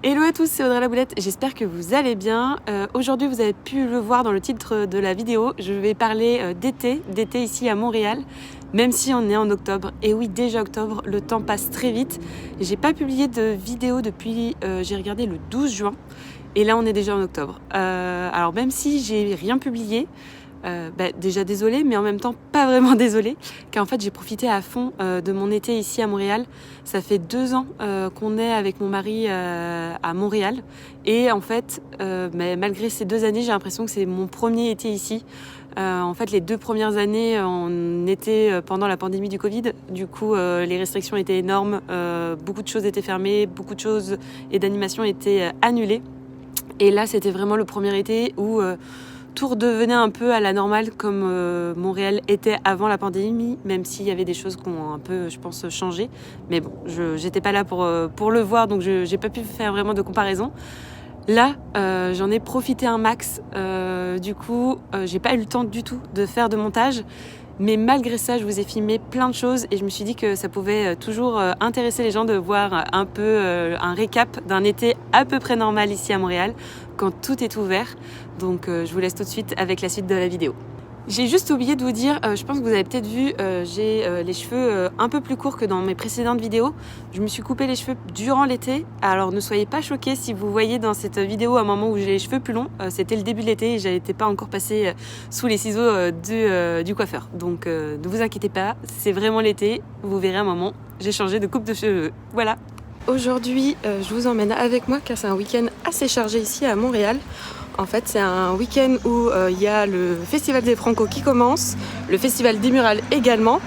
Hello à tous, c'est Audrey Laboulette, j'espère que vous allez bien. Aujourd'hui, vous avez pu le voir dans le titre de la vidéo, je vais parler d'été ici à Montréal, même si on est en octobre. Et oui, déjà octobre, le temps passe très vite. J'ai pas publié de vidéo depuis, j'ai regardé le 12 juin, et là on est déjà en octobre. Alors même si j'ai rien publié, déjà désolée, mais en même temps pas vraiment désolée, car en fait j'ai profité à fond de mon été ici à Montréal. Ça fait 2 ans qu'on est avec mon mari à Montréal, et en fait malgré ces 2 années, j'ai l'impression que c'est mon premier été ici. En fait, les 2 premières années, on était pendant la pandémie du Covid. Du coup, les restrictions étaient énormes, beaucoup de choses étaient fermées, beaucoup de choses et d'animations étaient annulées. Et là, c'était vraiment le premier été où tout redevenait un peu à la normale comme Montréal était avant la pandémie, même s'il y avait des choses qui ont un peu, je pense, changé. Mais bon, j'étais pas là pour le voir, donc j'ai pas pu faire vraiment de comparaison. Là, j'en ai profité un max. Du coup, j'ai pas eu le temps du tout de faire de montage. Mais malgré ça, je vous ai filmé plein de choses et je me suis dit que ça pouvait toujours intéresser les gens de voir un peu un récap d'un été à peu près normal ici à Montréal, quand tout est ouvert. Donc je vous laisse tout de suite avec la suite de la vidéo. J'ai juste oublié de vous dire, je pense que vous avez peut-être vu, j'ai les cheveux un peu plus courts que dans mes précédentes vidéos. Je me suis coupé les cheveux durant l'été, alors ne soyez pas choqués si vous voyez dans cette vidéo un moment où j'ai les cheveux plus longs. C'était le début de l'été et je n'étais pas encore passée sous les ciseaux du coiffeur. Donc ne vous inquiétez pas, c'est vraiment l'été, vous verrez un moment, j'ai changé de coupe de cheveux. Voilà. Aujourd'hui, je vous emmène avec moi car c'est un week-end assez chargé ici à Montréal. En fait, c'est un week-end où il y a le Festival des Franco qui commence, le Festival des Murales également,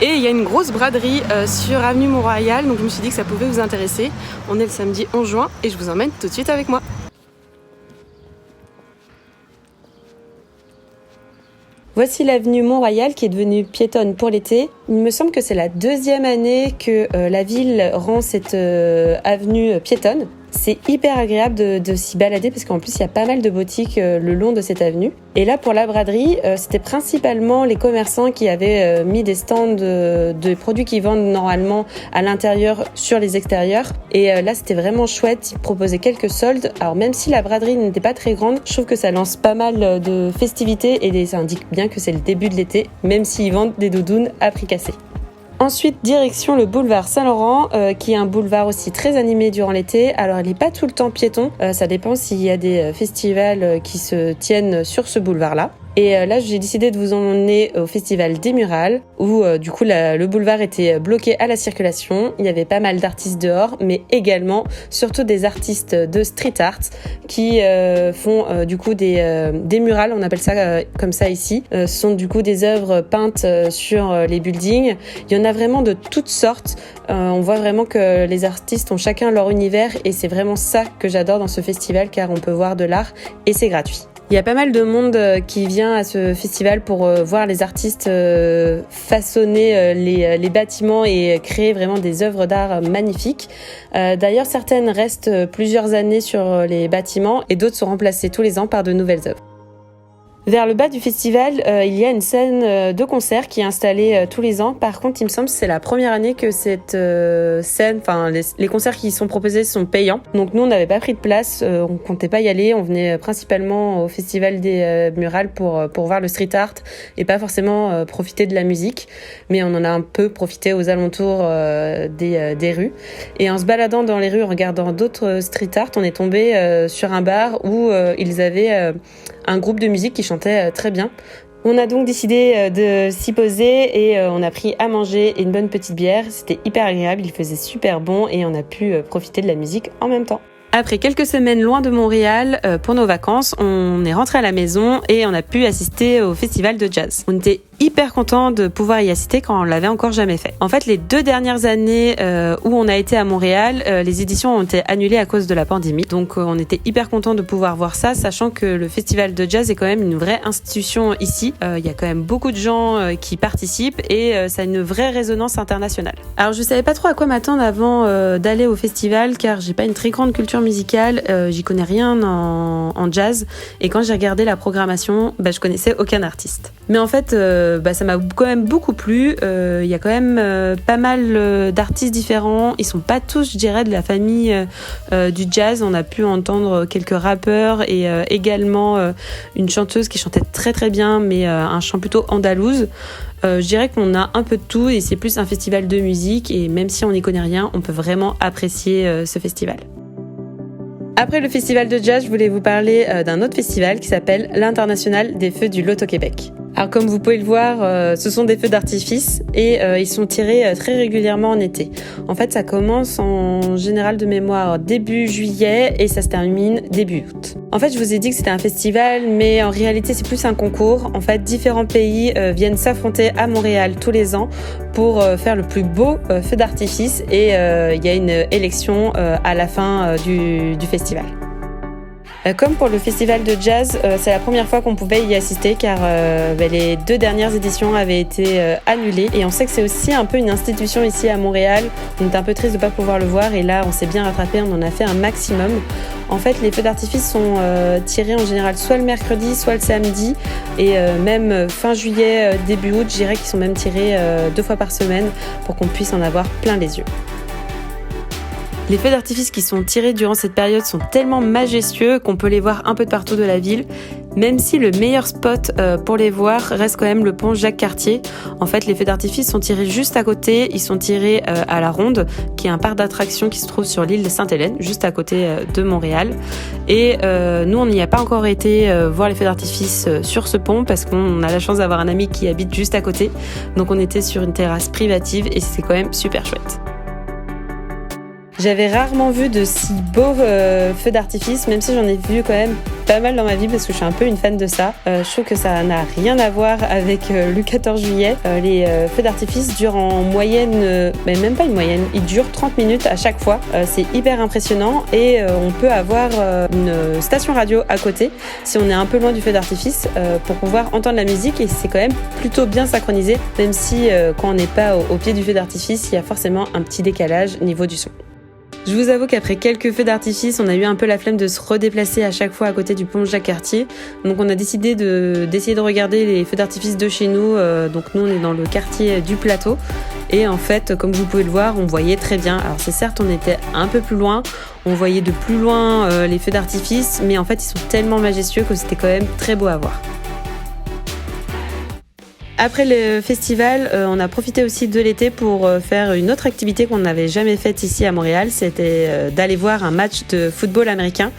et il y a une grosse braderie sur Avenue Mont-Royal, donc je me suis dit que ça pouvait vous intéresser. On est le samedi 11 juin et je vous emmène tout de suite avec moi. Voici l'avenue Mont-Royal qui est devenue piétonne pour l'été. Il me semble que c'est la 2e année que la ville rend cette avenue piétonne. C'est hyper agréable de s'y balader parce qu'en plus il y a pas mal de boutiques le long de cette avenue. Et là pour la braderie, c'était principalement les commerçants qui avaient mis des stands de produits qu'ils vendent normalement à l'intérieur sur les extérieurs. Et là c'était vraiment chouette, ils proposaient quelques soldes. Alors même si la braderie n'était pas très grande, je trouve que ça lance pas mal de festivités et ça indique bien que c'est le début de l'été, même s'ils vendent des doudounes à prix cassé. Ensuite, direction le boulevard Saint-Laurent, qui est un boulevard aussi très animé durant l'été. Alors, il n'est pas tout le temps piéton, ça dépend s'il y a des festivals qui se tiennent sur ce boulevard-là. Et là, j'ai décidé de vous emmener au Festival des Murales, où du coup le boulevard était bloqué à la circulation. Il y avait pas mal d'artistes dehors, mais également, surtout des artistes de street art qui font du coup des murales, on appelle ça comme ça ici. Ce sont du coup des œuvres peintes sur les buildings. Il y en a vraiment de toutes sortes. On voit vraiment que les artistes ont chacun leur univers et c'est vraiment ça que j'adore dans ce festival car on peut voir de l'art et c'est gratuit. Il y a pas mal de monde qui vient à ce festival pour voir les artistes façonner les bâtiments et créer vraiment des œuvres d'art magnifiques. D'ailleurs, certaines restent plusieurs années sur les bâtiments et d'autres sont remplacées tous les ans par de nouvelles œuvres. Vers le bas du festival, il y a une scène de concert qui est installée tous les ans. Par contre, il me semble que c'est la première année que cette scène, enfin les concerts qui sont proposés sont payants. Donc nous, on n'avait pas pris de place, on comptait pas y aller. On venait principalement au festival des Murales pour voir le street art et pas forcément profiter de la musique. Mais on en a un peu profité aux alentours des rues. Et en se baladant dans les rues, en regardant d'autres street art, on est tombé sur un bar où ils avaient un groupe de musique qui chantait très bien. On a donc décidé de s'y poser et on a pris à manger et une bonne petite bière. C'était hyper agréable, il faisait super bon et on a pu profiter de la musique en même temps. Après quelques semaines loin de Montréal, pour nos vacances, on est rentré à la maison et on a pu assister au festival de jazz. On était hyper content de pouvoir y assister quand on l'avait encore jamais fait. En fait, les 2 dernières années où on a été à Montréal, les éditions ont été annulées à cause de la pandémie. Donc on était hyper content de pouvoir voir ça, sachant que le festival de jazz est quand même une vraie institution ici. Il y a quand même beaucoup de gens qui participent et ça a une vraie résonance internationale. Alors je savais pas trop à quoi m'attendre avant d'aller au festival car j'ai pas une très grande culture musicale, j'y connais rien en jazz et quand j'ai regardé la programmation, je connaissais aucun artiste. Mais en fait, ça m'a quand même beaucoup plu. Il y a quand même pas mal d'artistes différents. Ils sont pas tous, je dirais, de la famille du jazz. On a pu entendre quelques rappeurs et également une chanteuse qui chantait très très bien, mais un chant plutôt andalouse. Je dirais qu'on a un peu de tout et c'est plus un festival de musique. Et même si on n'y connaît rien, on peut vraiment apprécier ce festival. Après le festival de jazz, je voulais vous parler d'un autre festival qui s'appelle l'International des Feux du Lot-au-Québec. Alors comme vous pouvez le voir, ce sont des feux d'artifice et ils sont tirés très régulièrement en été. En fait, ça commence en général de mémoire début juillet et ça se termine début août. En fait, je vous ai dit que c'était un festival, mais en réalité, c'est plus un concours. En fait, différents pays viennent s'affronter à Montréal tous les ans pour faire le plus beau feu d'artifice et il y a une élection à la fin du festival. Comme pour le festival de jazz, c'est la première fois qu'on pouvait y assister car les 2 dernières éditions avaient été annulées. Et on sait que c'est aussi un peu une institution ici à Montréal. On est un peu triste de ne pas pouvoir le voir et là on s'est bien rattrapé, on en a fait un maximum. En fait, les feux d'artifice sont tirés en général soit le mercredi, soit le samedi. Et même fin juillet, début août, je dirais qu'ils sont même tirés 2 fois par semaine pour qu'on puisse en avoir plein les yeux. Les feux d'artifice qui sont tirés durant cette période sont tellement majestueux qu'on peut les voir un peu de partout de la ville, même si le meilleur spot pour les voir reste quand même le pont Jacques-Cartier. En fait, les feux d'artifice sont tirés juste à côté, ils sont tirés à la Ronde, qui est un parc d'attractions qui se trouve sur l'île de Sainte-Hélène, juste à côté de Montréal. Et nous, on n'y a pas encore été voir les feux d'artifice sur ce pont parce qu'on a la chance d'avoir un ami qui habite juste à côté. Donc on était sur une terrasse privative et c'est quand même super chouette. J'avais rarement vu de si beaux feux d'artifice, même si j'en ai vu quand même pas mal dans ma vie parce que je suis un peu une fan de ça. Je trouve que ça n'a rien à voir avec le 14 juillet. Les feux d'artifice durent en moyenne, même pas une moyenne, ils durent 30 minutes à chaque fois. C'est hyper impressionnant et on peut avoir une station radio à côté si on est un peu loin du feu d'artifice pour pouvoir entendre la musique et c'est quand même plutôt bien synchronisé, même si quand on n'est pas au pied du feu d'artifice, il y a forcément un petit décalage au niveau du son. Je vous avoue qu'après quelques feux d'artifice, on a eu un peu la flemme de se redéplacer à chaque fois à côté du pont Jacques-Cartier. Donc on a décidé d'essayer de regarder les feux d'artifice de chez nous. Donc nous on est dans le quartier du Plateau. Et en fait, comme vous pouvez le voir, on voyait très bien. Alors c'est certes, on était un peu plus loin. On voyait de plus loin les feux d'artifice. Mais en fait, ils sont tellement majestueux que c'était quand même très beau à voir. Après le festival, on a profité aussi de l'été pour faire une autre activité qu'on n'avait jamais faite ici à Montréal, c'était d'aller voir un match de football américain.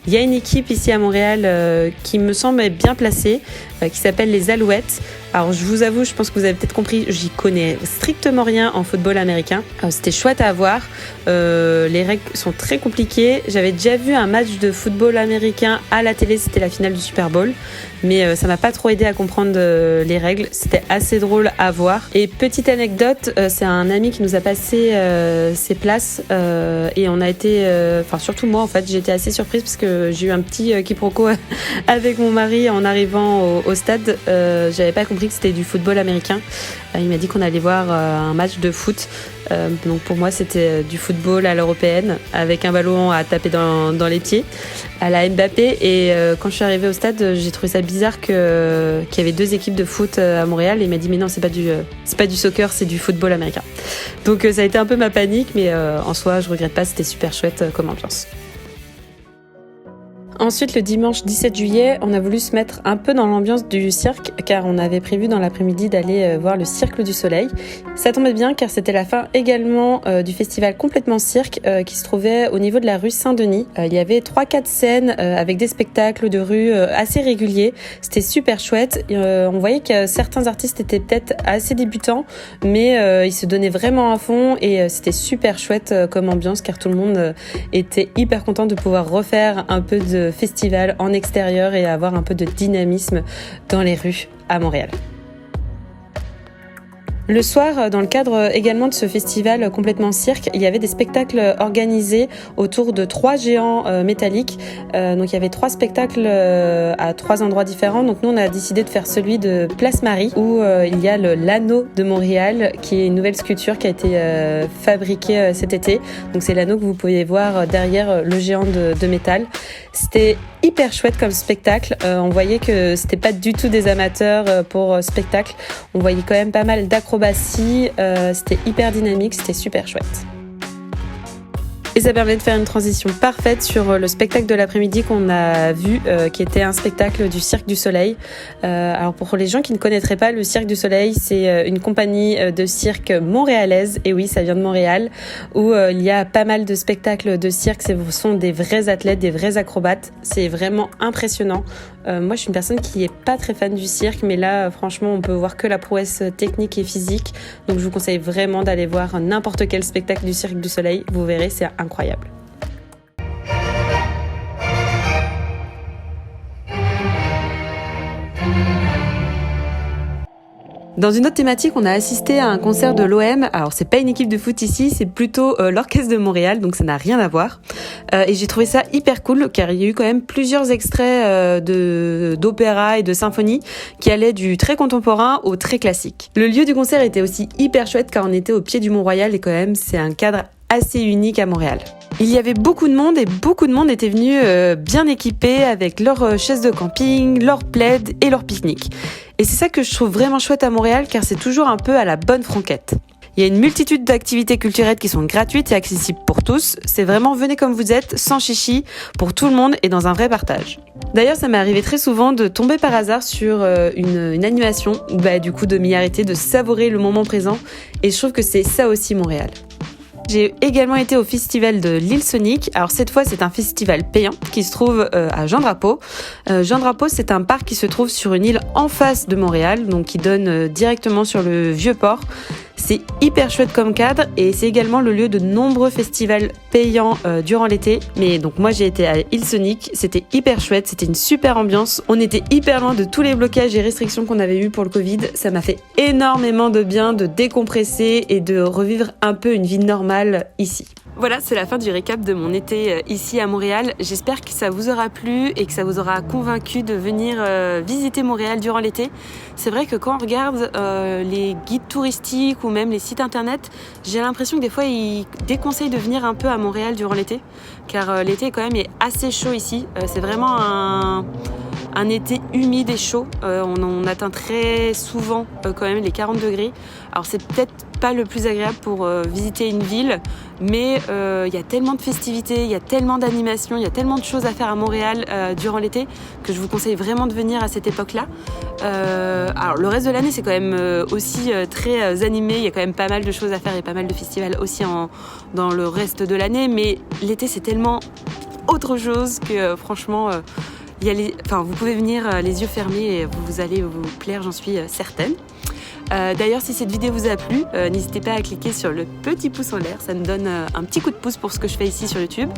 Il y a une équipe ici à Montréal qui me semble bien placée, qui s'appelle les Alouettes. Alors je vous avoue, je pense que vous avez peut-être compris, j'y connais strictement rien en football américain. Alors, c'était chouette à voir, les règles sont très compliquées. J'avais déjà vu un match de football américain à la télé, c'était la finale du Super Bowl. Mais ça m'a pas trop aidé à comprendre les règles. C'était assez drôle à voir. Et petite anecdote, c'est un ami qui nous a passé ses places et on a été, surtout moi en fait, j'ai été assez surprise parce que j'ai eu un petit quiproquo avec mon mari en arrivant au stade. J'avais pas compris que c'était du football américain. Il m'a dit qu'on allait voir un match de foot. Donc pour moi c'était du football à l'européenne avec un ballon à taper dans les pieds à la Mbappé et quand je suis arrivée au stade j'ai trouvé ça bizarre qu'il y avait 2 équipes de foot à Montréal et il m'a dit mais non c'est pas du soccer, c'est du football américain. Donc ça a été un peu ma panique mais en soi je regrette pas, c'était super chouette comme ambiance. Ensuite, le dimanche 17 juillet, on a voulu se mettre un peu dans l'ambiance du cirque car on avait prévu dans l'après-midi d'aller voir le Cirque du Soleil. Ça tombait bien car c'était la fin également du festival Complètement Cirque qui se trouvait au niveau de la rue Saint-Denis. Il y avait 3-4 scènes avec des spectacles de rue assez réguliers. C'était super chouette. On voyait que certains artistes étaient peut-être assez débutants mais ils se donnaient vraiment à fond et c'était super chouette comme ambiance car tout le monde était hyper content de pouvoir refaire un peu de festival en extérieur et avoir un peu de dynamisme dans les rues à Montréal. Le soir, dans le cadre également de ce festival complètement cirque, il y avait des spectacles organisés autour de 3 géants métalliques. Donc il y avait 3 spectacles à 3 endroits différents. Donc nous on a décidé de faire celui de Place Marie où il y a l'anneau de Montréal qui est une nouvelle sculpture qui a été fabriquée cet été. Donc c'est l'anneau que vous pouvez voir derrière le géant de métal. C'était hyper chouette comme spectacle. On voyait que c'était pas du tout des amateurs pour spectacle. On voyait quand même pas mal d'acrobatie. C'était hyper dynamique, c'était super chouette. Et ça permet de faire une transition parfaite sur le spectacle de l'après-midi qu'on a vu, qui était un spectacle du Cirque du Soleil. Alors pour les gens qui ne connaîtraient pas, le Cirque du Soleil, c'est une compagnie de cirque montréalaise, et oui, ça vient de Montréal, où il y a pas mal de spectacles de cirque. Ce sont des vrais athlètes, des vrais acrobates. C'est vraiment impressionnant. Moi, je suis une personne qui est pas très fan du cirque, mais là, franchement, on peut voir que la prouesse technique et physique. Donc, je vous conseille vraiment d'aller voir n'importe quel spectacle du Cirque du Soleil. Vous verrez, c'est incroyable. Dans une autre thématique, on a assisté à un concert de l'OM. Alors, c'est pas une équipe de foot ici, c'est plutôt l'Orchestre de Montréal, donc ça n'a rien à voir. Et j'ai trouvé ça hyper cool, car il y a eu quand même plusieurs extraits d'opéra et de symphonie qui allaient du très contemporain au très classique. Le lieu du concert était aussi hyper chouette, car on était au pied du Mont-Royal, et quand même, c'est un cadre assez unique à Montréal. Il y avait beaucoup de monde, et beaucoup de monde était venu bien équipé avec leurs chaises de camping, leurs plaids et leurs pique-niques. Et c'est ça que je trouve vraiment chouette à Montréal, car c'est toujours un peu à la bonne franquette. Il y a une multitude d'activités culturelles qui sont gratuites et accessibles pour tous. C'est vraiment venez comme vous êtes, sans chichi, pour tout le monde et dans un vrai partage. D'ailleurs, ça m'est arrivé très souvent de tomber par hasard sur une animation, du coup de m'y arrêter, de savourer le moment présent. Et je trouve que c'est ça aussi Montréal. J'ai également été au festival de l'île Sonic. Alors cette fois, c'est un festival payant qui se trouve à Jean-Drapeau. Jean-Drapeau, c'est un parc qui se trouve sur une île en face de Montréal, donc qui donne directement sur le Vieux-Port. C'est hyper chouette comme cadre et c'est également le lieu de nombreux festivals payants durant l'été. Mais donc moi j'ai été à Île Sonic, c'était hyper chouette, c'était une super ambiance. On était hyper loin de tous les blocages et restrictions qu'on avait eu pour le Covid. Ça m'a fait énormément de bien de décompresser et de revivre un peu une vie normale ici. Voilà, c'est la fin du récap de mon été ici à Montréal. J'espère que ça vous aura plu et que ça vous aura convaincu de venir visiter Montréal durant l'été. C'est vrai que quand on regarde les guides touristiques ou même les sites internet, j'ai l'impression que des fois ils déconseillent de venir un peu à Montréal durant l'été, car l'été quand même est assez chaud ici. C'est vraiment un été humide et chaud. On atteint très souvent quand même les 40 degrés. Alors c'est peut-être pas le plus agréable pour visiter une ville, mais il y a tellement de festivités, il y a tellement d'animations, il y a tellement de choses à faire à Montréal durant l'été que je vous conseille vraiment de venir à cette époque-là. Alors le reste de l'année c'est quand même aussi très animé, il y a quand même pas mal de choses à faire et pas mal de festivals aussi dans le reste de l'année, mais l'été c'est tellement autre chose que franchement vous pouvez venir les yeux fermés et vous allez vous plaire, j'en suis certaine. D'ailleurs, si cette vidéo vous a plu, n'hésitez pas à cliquer sur le petit pouce en l'air, ça me donne un petit coup de pouce pour ce que je fais ici sur YouTube.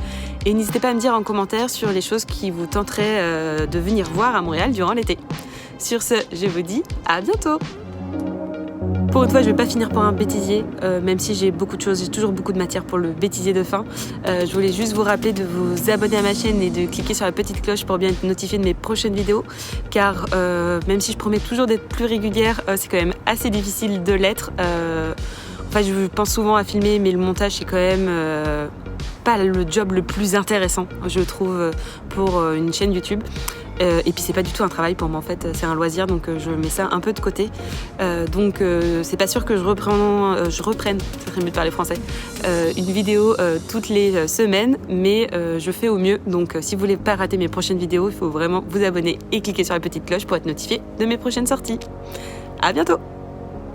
Et n'hésitez pas à me dire en commentaire sur les choses qui vous tenteraient de venir voir à Montréal durant l'été. Sur ce, je vous dis à bientôt! Pour une fois, je vais pas finir par un bêtisier, même si j'ai beaucoup de choses, j'ai toujours beaucoup de matière pour le bêtisier de fin. Je voulais juste vous rappeler de vous abonner à ma chaîne et de cliquer sur la petite cloche pour bien être notifié de mes prochaines vidéos, car même si je promets toujours d'être plus régulière, c'est quand même assez difficile de l'être. Je pense souvent à filmer, mais le montage c'est quand même pas le job le plus intéressant, je trouve, pour une chaîne YouTube. Et puis c'est pas du tout un travail pour moi en fait, c'est un loisir, donc je mets ça un peu de côté. Donc c'est pas sûr que je reprenne, ça serait mieux de parler français, une vidéo toutes les semaines, mais je fais au mieux. Donc si vous voulez pas rater mes prochaines vidéos, il faut vraiment vous abonner et cliquer sur la petite cloche pour être notifié de mes prochaines sorties. À bientôt!